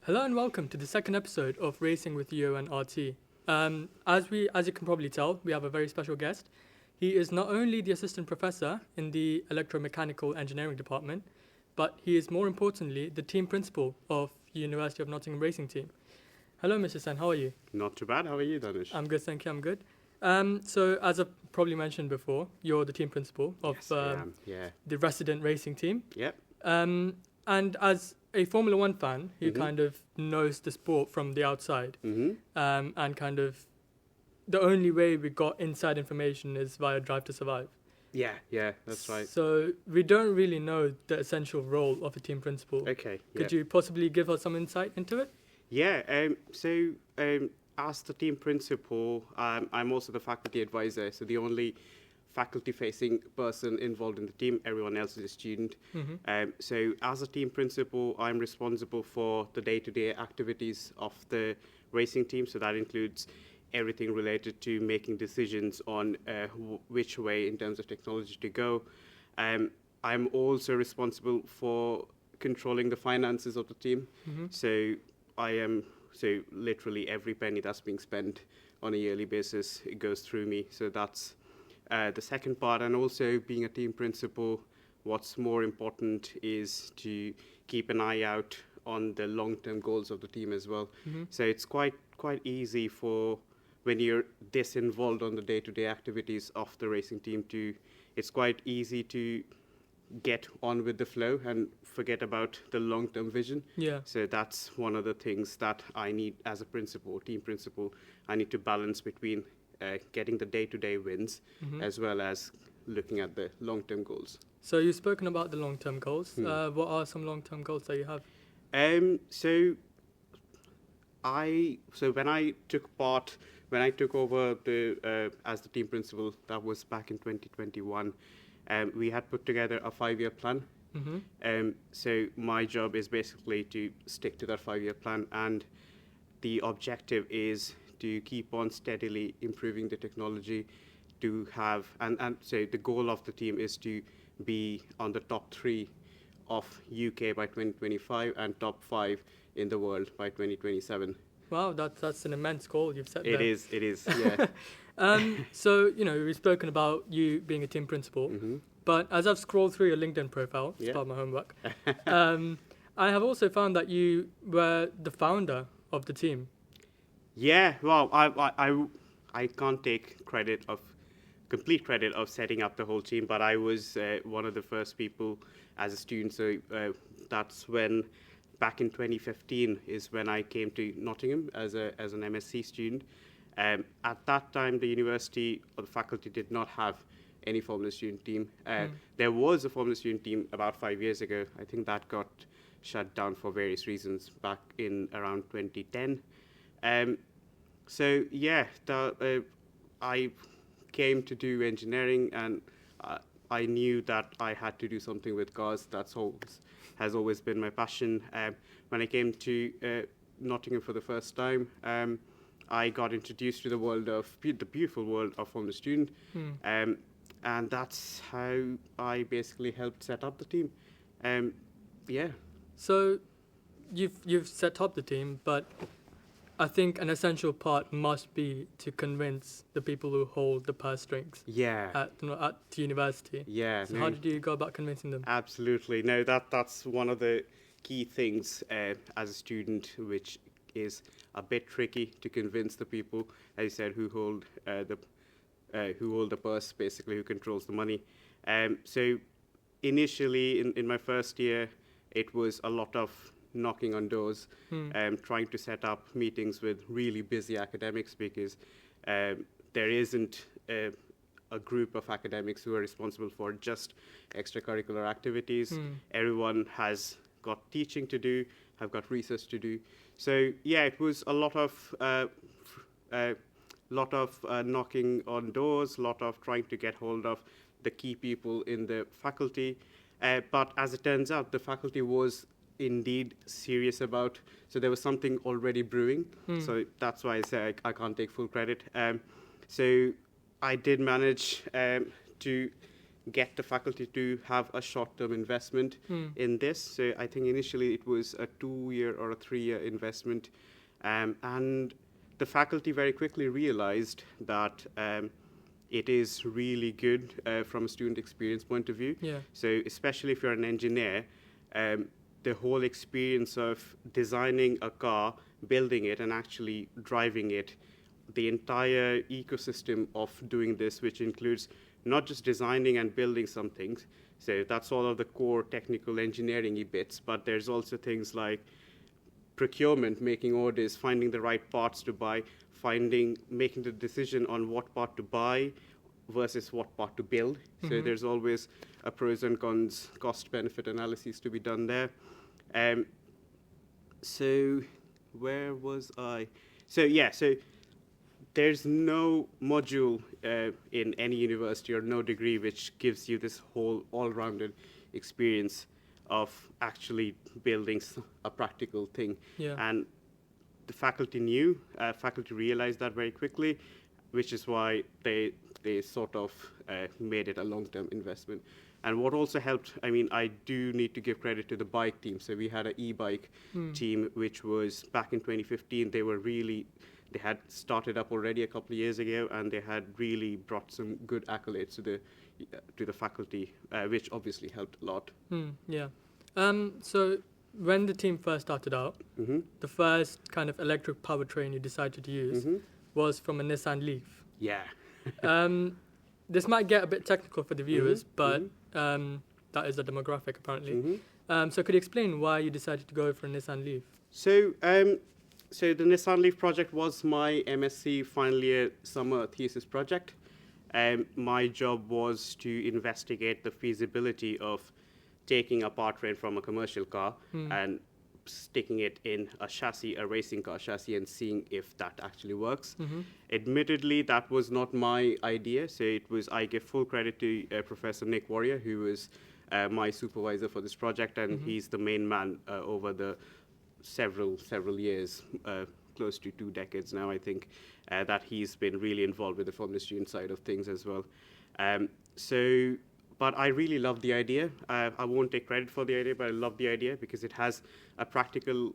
Hello and welcome to the second episode of Racing with UoNRT. As you can probably tell, we have a very special guest. He is not only the assistant professor in the electromechanical engineering department, but he is more importantly the team principal of University of Nottingham racing team. Hello, Mr. Sen, how are you? Not too bad. How are you, Dhanush? I'm good, thank you. I'm good. So as I probably mentioned before, you're the team principal of Yes, I am. Yeah. the resident racing team. Yep. And as a Formula One fan who Mhm. kind of knows the sport from the outside, Mm-hmm. and kind of the only way we got inside information is via Drive to Survive. Yeah, that's right. So we don't really know the essential role of a team principal. Okay. Could you possibly give us some insight into it? Yeah. As the team principal, I'm also the faculty advisor. So the only faculty-facing person involved in the team. Everyone else is a student. Mm-hmm. So as a team principal, I'm responsible for the day-to-day activities of the racing team. So that includes everything related to making decisions on which way in terms of technology to go. I'm also responsible for controlling the finances of the team. Mm-hmm. So literally every penny that's being spent on a yearly basis, it goes through me. So that's the second part. And also being a team principal, what's more important is to keep an eye out on the long-term goals of the team as well. Mm-hmm. So it's quite easy for when you're this involved on the day-to-day activities of the racing team it's quite easy to get on with the flow and forget about the long-term vision. Yeah. So that's one of the things that I need as a principal, team principal. I need to balance between getting the day-to-day wins Mm-hmm. as well as looking at the long-term goals. So you've spoken about the long-term goals. Hmm. What are some long-term goals that you have? When I took over as the team principal, that was back in 2021. We had put together a 5-year plan. Mm-hmm. So my job is basically to stick to that 5-year plan, and the objective is to keep on steadily improving the technology to have, and so the goal of the team is to be on the top 3 of UK by 2025 and top 5 in the world by 2027. Wow, that's an immense goal you've set there. It is, yeah. So, we've spoken about you being a team principal, Mm-hmm. but as I've scrolled through your LinkedIn profile as Yeah. part of my homework, I have also found that you were the founder of the team. Yeah, well, I can't take complete credit of setting up the whole team, but I was one of the first people as a student. So that's when, back in 2015, is when I came to Nottingham as an MSc student. At that time, the university or the faculty did not have any Formula Student team. There was a Formula Student team about 5 years ago. I think that got shut down for various reasons back in around 2010. I came to do engineering, and I knew that I had to do something with cars. Has always been my passion. When I came to Nottingham for the first time, I got introduced to the the beautiful world of Formula Student, and that's how I basically helped set up the team. Yeah. So you've set up the team, but I think an essential part must be to convince the people who hold the purse strings Yeah. at the university. Yeah. So how did you go about convincing them? Absolutely. No, that's one of the key things as a student, which is a bit tricky to convince the people, as you said, who hold the purse, basically, who controls the money. So initially, in my first year, it was a lot of knocking on doors, trying to set up meetings with really busy academics, because there isn't a group of academics who are responsible for just extracurricular activities. Everyone has got teaching to do, have got research to do. So yeah, it was a lot of knocking on doors, lot of trying to get hold of the key people in the faculty. But as it turns out, the faculty was indeed serious about, so there was something already brewing. So that's why I say I can't take full credit. So I did manage to get the faculty to have a short-term investment in this. So I think initially it was a 2-year or a 3-year investment. And the faculty very quickly realized that it is really good from a student experience point of view. Yeah. So especially if you're an engineer, the whole experience of designing a car, building it, and actually driving it, the entire ecosystem of doing this, which includes not just designing and building some things, so that's all of the core technical engineering-y bits, but there's also things like procurement, making orders, finding the right parts to buy, making the decision on what part to buy versus what part to build. So there's always a pros and cons, cost-benefit analysis to be done there. So where was I? So there's no module in any university or no degree which gives you this whole all-rounded experience of actually building a practical thing. Yeah. And the faculty realized that very quickly, which is why they sort of made it a long-term investment. And what also helped, I do need to give credit to the bike team. So we had an e-bike team, which was back in 2015. They had started up already a couple of years ago, and they had really brought some good accolades to the faculty, which obviously helped a lot. Yeah. So when the team first started out, the first kind of electric powertrain you decided to use was from a Nissan Leaf. Yeah. This might get a bit technical for the viewers, but that is a demographic apparently. So could you explain why you decided to go for a Nissan Leaf? So the Nissan Leaf project was my MSc final year summer thesis project. My job was to investigate the feasibility of taking a powertrain from a commercial car and sticking it in a racing car chassis, and seeing if that actually works. Admittedly, that was not my idea. So I give full credit to Professor Nick Warrior, who was my supervisor for this project, and he's the main man over the several years, close to 2 decades now, I think, that he's been really involved with the Formula Student side of things as well. But I really love the idea. I won't take credit for the idea, but I love the idea because it has a practical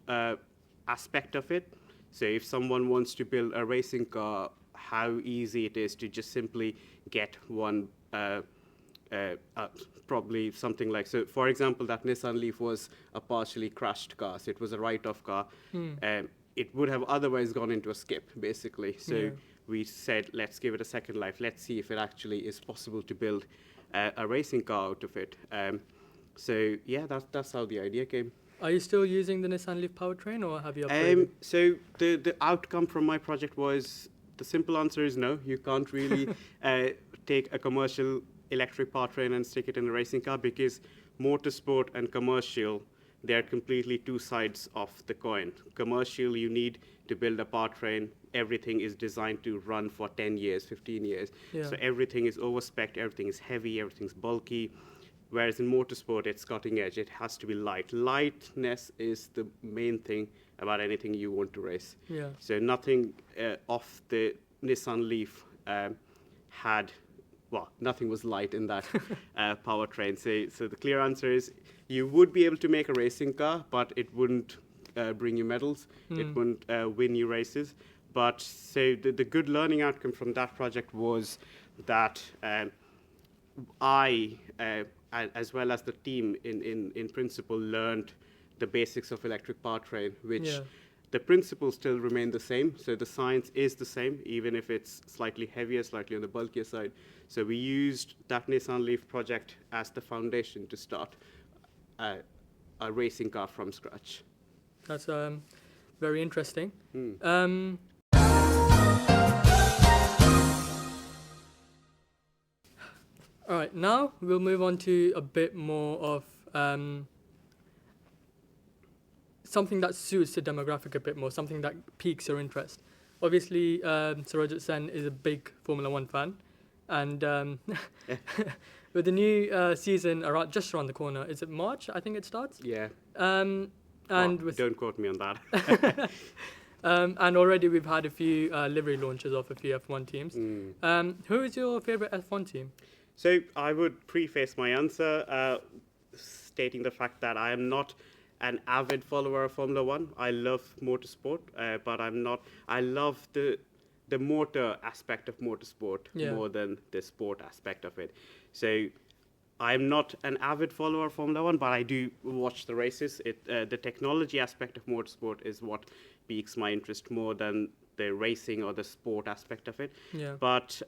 aspect of it. So if someone wants to build a racing car, how easy it is to just simply get one, probably something like, so for example, that Nissan Leaf was a partially crashed car, so it was a write-off car. It would have otherwise gone into a skip, basically. So we said, let's give it a second life. Let's see if it actually is possible to build a racing car out of it. So yeah, that's how the idea came. Are you still using the Nissan Leaf powertrain, or have you upgraded? So the outcome from my project was, the simple answer is no. You can't really take a commercial electric powertrain and stick it in a racing car, because motorsport and commercial, they're completely two sides of the coin. Commercial, you need to build a powertrain. Everything is designed to run for 10 years, 15 years. Yeah. So everything is over-spec'd, everything is heavy, everything's bulky. Whereas in motorsport, it's cutting edge. It has to be light. Lightness is the main thing about anything you want to race. Yeah. So nothing off the Nissan Leaf nothing was light in that powertrain. So the clear answer is, you would be able to make a racing car, but it wouldn't bring you medals. It wouldn't win you races. But so the good learning outcome from that project was that I, as well as the team in principle, learned the basics of electric powertrain, which the principles still remain the same. So the science is the same, even if it's slightly heavier, slightly on the bulkier side. So we used that Nissan Leaf project as the foundation to start a racing car from scratch. That's very interesting. All right, now we'll move on to a bit more of something that suits the demographic a bit more, something that piques your interest. Obviously, Surojit Sen is a big Formula One fan, and with the new season just around the corner, is it March? I think it starts. Yeah. And don't quote me on that. And already we've had a few livery launches of a few F1 teams. Who is your favorite F1 team? So I would preface my answer stating the fact that I am not an avid follower of Formula One. I love motorsport, but I'm not. I love the motor aspect of motorsport more than the sport aspect of it. So I'm not an avid follower of Formula One, but I do watch the races. The technology aspect of motorsport is what piques my interest more than the racing or the sport aspect of it. Yeah. But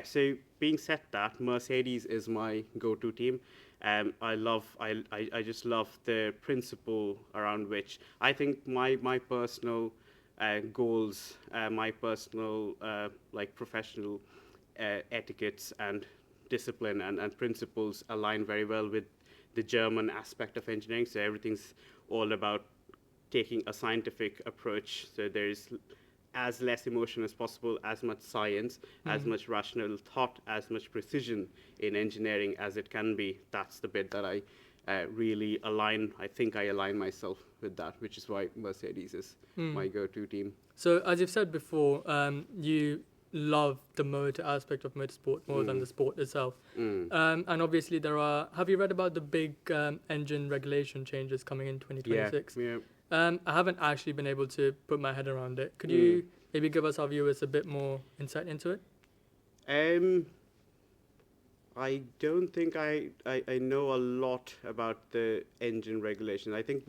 so being said that, Mercedes is my go-to team. I just love the principle around which I think my personal goals, my personal professional etiquettes and discipline and principles align very well with the German aspect of engineering. So everything's all about taking a scientific approach. So there's as less emotion as possible, as much science, as much rational thought, as much precision in engineering as it can be. That's the bit that I really align. I think I align myself with that, which is why Mercedes is my go-to team. So as you've said before, you love the motor aspect of motorsport more than the sport itself. And obviously have you read about the big engine regulation changes coming in 2026? Yeah. I haven't actually been able to put my head around it. Could you maybe give us, our viewers, a bit more insight into it? I don't think I know a lot about the engine regulation. I think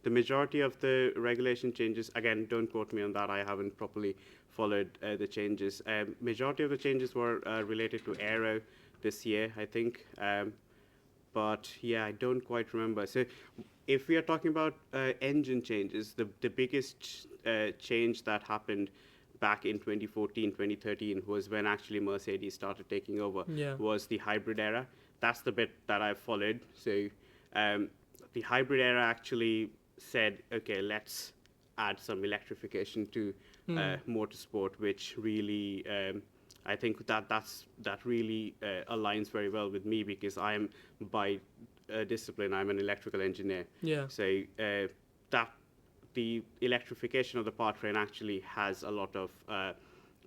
the majority of the regulation changes, again, don't quote me on that, I haven't properly followed the changes. Majority of the changes were related to aero this year, I think. But yeah, I don't quite remember. So if we are talking about engine changes, the biggest change that happened back in 2014, 2013 was when actually Mercedes started taking over, was the hybrid era. That's the bit that I've followed. So the hybrid era actually said, okay, let's add some electrification to motorsport, which really, I think that really aligns very well with me, because I'm by discipline, I'm an electrical engineer. Yeah. So that the electrification of the powertrain actually has a lot of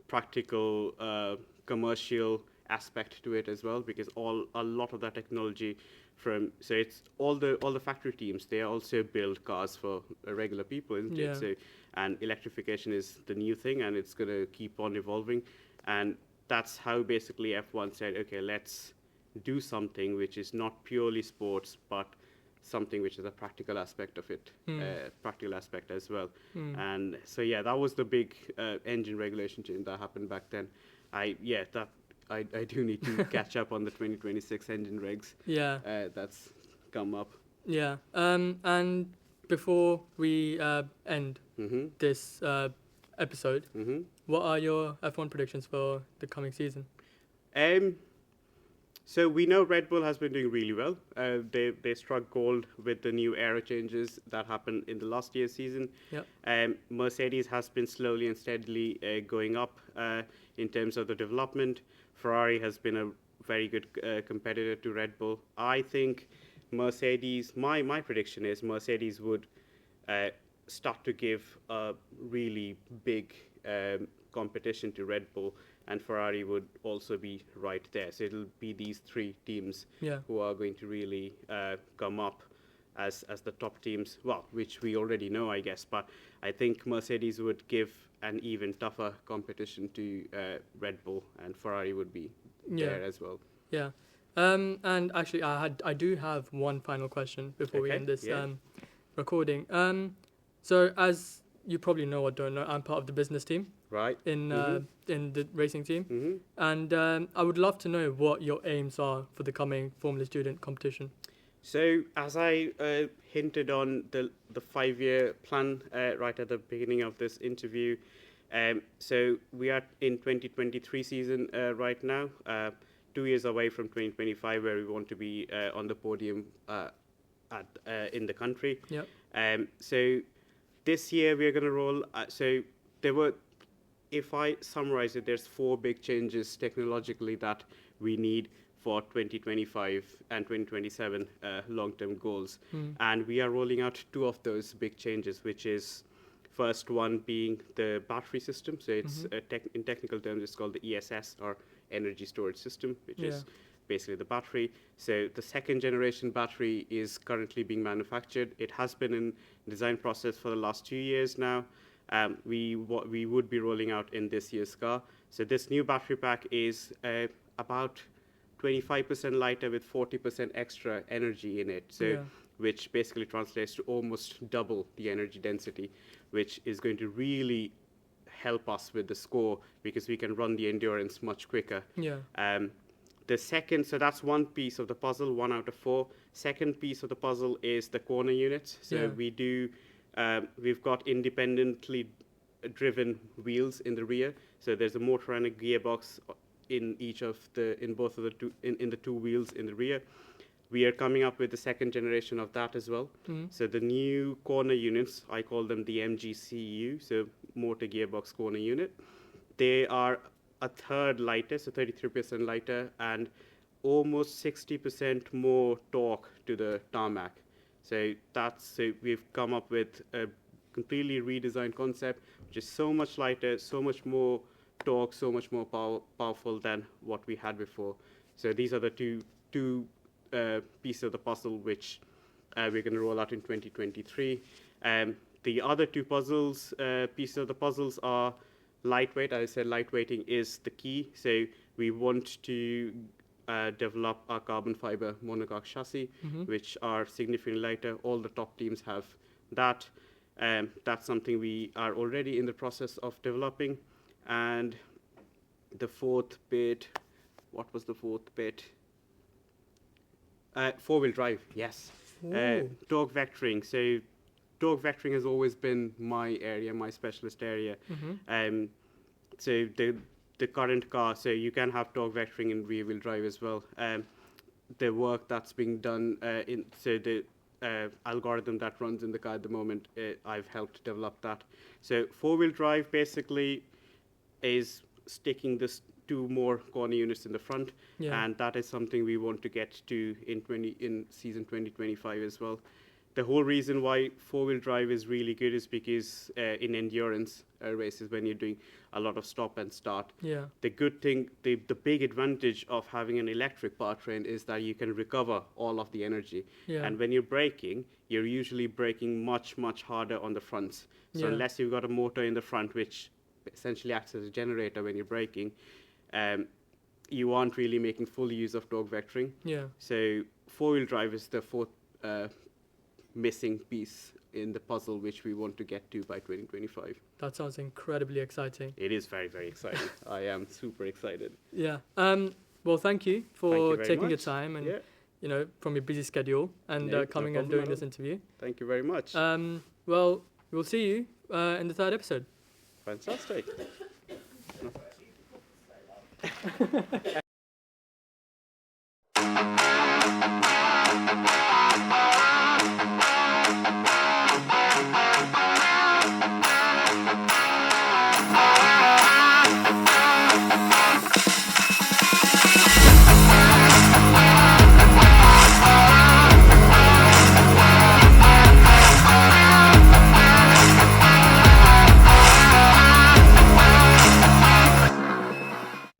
practical, commercial aspect to it as well, because a lot of that technology so it's all the factory teams, they also build cars for regular people, isn't it? So, and electrification is the new thing, and it's going to keep on evolving, and that's how basically F1 said, okay, let's do something which is not purely sports, but something which is a practical aspect of it, practical aspect as well. And so that was the big engine regulation change that happened back then. I do need to catch up on the 2026 engine regs. That's come up. Yeah. And before we end this episode, what are your F1 predictions for the coming season? So we know Red Bull has been doing really well. They struck gold with the new aero changes that happened in the last year's season. Mercedes has been slowly and steadily going up in terms of the development. Ferrari has been a very good competitor to Red Bull. I think Mercedes, my prediction is Mercedes would start to give a really big competition to Red Bull, and Ferrari would also be right there. So it'll be these three teams who are going to really come up as the top teams, well, which we already know, I guess. But I think Mercedes would give an even tougher competition to Red Bull, and Ferrari would be there as well. Yeah. And actually, I do have one final question before we end this recording. So as you probably know or don't know, I'm part of the business team. Right. In the racing team. And I would love to know what your aims are for the coming Formula Student competition. So as I hinted on the 5-year plan right at the beginning of this interview, so we are in 2023 season right now, 2 years away from 2025, where we want to be on the podium in the country. So this year we are going to roll. So there were, if I summarize it, there's 4 big changes technologically that we need for 2025 and 2027 long-term goals. And we are rolling out 2 of those big changes, which is first one being the battery system. So it's in technical terms, it's called the ESS, or energy storage system, which Yeah. is basically the battery. So the second generation battery is currently being manufactured. It has been in design process for the last 2 years now. We would be rolling out in this year's car. So this new battery pack is about 25% lighter with 40% extra energy in it. So Yeah. which basically translates to almost double the energy density, which is going to really help us with the score because we can run the endurance much quicker. Yeah. The second, so that's one piece of the puzzle, 1 out of 4. Second piece of the puzzle is the corner units. So Yeah. we've got independently driven wheels in the rear. So there's a motor and a gearbox in both of the two, in the two wheels in the rear. We are coming up with the second generation of that as well. Mhm. So the new corner units, I call them the MGCU, so motor gearbox corner unit. They are a third lighter, so 33% lighter, and almost 60% more torque to the tarmac. So we've come up with a completely redesigned concept, which is so much lighter, so much more torque, so much more powerful than what we had before. So these are the two pieces of the puzzle which we're going to roll out in 2023. The other two pieces of the puzzles are lightweight. As I said, lightweighting is the key. So we want to develop our carbon fiber monocoque chassis, which are significantly lighter. All the top teams have that. That's something we are already in the process of developing. And the fourth bit, what was the fourth bit? 4-wheel drive, yes. Torque vectoring. So torque vectoring has always been my area, my specialist area. So the current car, so you can have torque vectoring in rear-wheel drive as well. The work that's being done, the algorithm that runs in the car at the moment, I've helped develop that. So 4-wheel drive basically is sticking this 2 more corner units in the front, and that is something we want to get to in season 2025 as well. The whole reason why 4-wheel drive is really good is because in endurance races, when you're doing a lot of stop and start, the good thing, the big advantage of having an electric powertrain is that you can recover all of the energy. And when you're braking, you're usually braking much, much harder on the fronts. So unless you've got a motor in the front, which essentially acts as a generator when you're braking, you aren't really making full use of torque vectoring. So 4-wheel drive is the fourth missing piece in the puzzle, which we want to get to by 2025. That sounds incredibly exciting. It is very, very exciting. I am super excited. Yeah. Well, thank you for taking your much. time and from your busy schedule and coming and doing this interview. Thank you very much. Well, we'll see you in the 3rd episode. Fantastic.